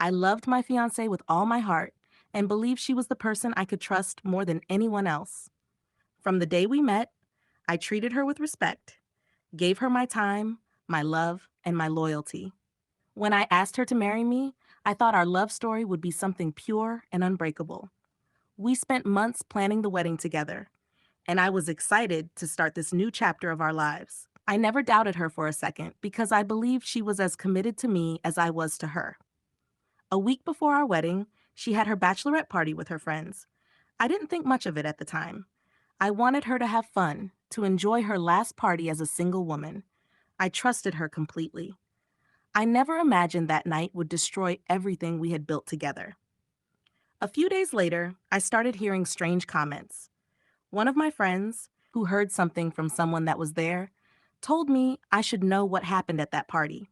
I loved my fiancé with all my heart and believed she was the person I could trust more than anyone else. From the day we met, I treated her with respect, gave her my time, my love, and my loyalty. When I asked her to marry me, I thought our love story would be something pure and unbreakable. We spent months planning the wedding together, and I was excited to start this new chapter of our lives. I never doubted her for a second because I believed she was as committed to me as I was to her. A week before our wedding, she had her bachelorette party with her friends. I didn't think much of it at the time. I wanted her to have fun, to enjoy her last party as a single woman. I trusted her completely. I never imagined that night would destroy everything we had built together. A few days later, I started hearing strange comments. One of my friends, who heard something from someone that was there, told me I should know what happened at that party.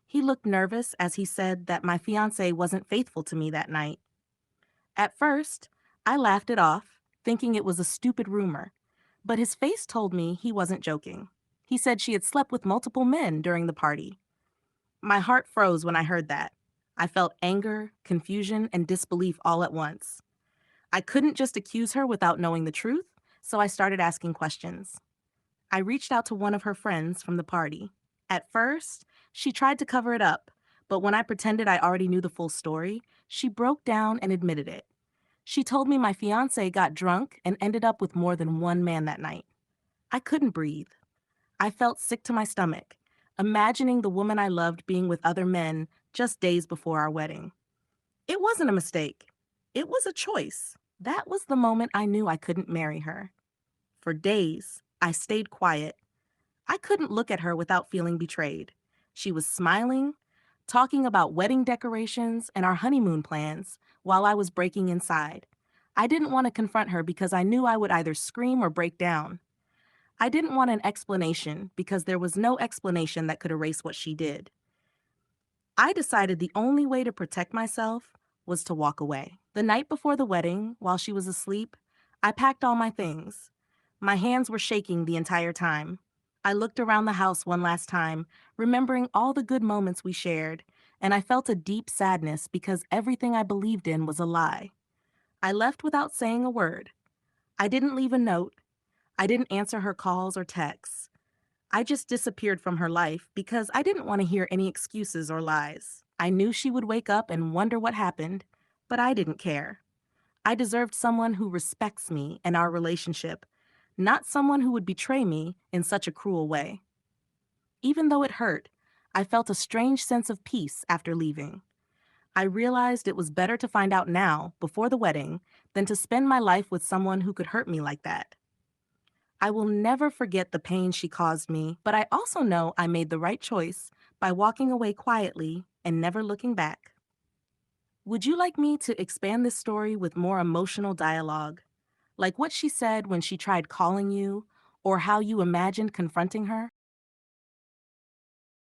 He looked nervous as he said that my fiancé wasn't faithful to me that night. At first, I laughed it off, thinking it was a stupid rumor, but his face told me he wasn't joking. He said she had slept with multiple men during the party. My heart froze when I heard that. I felt anger, confusion, and disbelief all at once. I couldn't just accuse her without knowing the truth, so I started asking questions. I reached out to one of her friends from the party. At first, she tried to cover it up, but when I pretended I already knew the full story, she broke down and admitted it. She told me my fiancé got drunk and ended up with more than one man that night. I couldn't breathe. I felt sick to my stomach, imagining the woman I loved being with other men just days before our wedding. It wasn't a mistake. It was a choice. That was the moment I knew I couldn't marry her. For days, I stayed quiet. I couldn't look at her without feeling betrayed. She was smiling, talking about wedding decorations and our honeymoon plans while I was breaking inside. I didn't want to confront her because I knew I would either scream or break down. I didn't want an explanation because there was no explanation that could erase what she did. I decided the only way to protect myself was to walk away. The night before the wedding, while she was asleep, I packed all my things. My hands were shaking the entire time. I looked around the house one last time, remembering all the good moments we shared, and I felt a deep sadness because everything I believed in was a lie. I left without saying a word. I didn't leave a note. I didn't answer her calls or texts. I just disappeared from her life because I didn't want to hear any excuses or lies. I knew she would wake up and wonder what happened, but I didn't care. I deserved someone who respects me and our relationship, not someone who would betray me in such a cruel way. Even though it hurt, I felt a strange sense of peace after leaving. I realized it was better to find out now, before the wedding, than to spend my life with someone who could hurt me like that. I will never forget the pain she caused me, but I also know I made the right choice by walking away quietly and never looking back. Would you like me to expand this story with more emotional dialogue? Like what she said when she tried calling you, or how you imagined confronting her?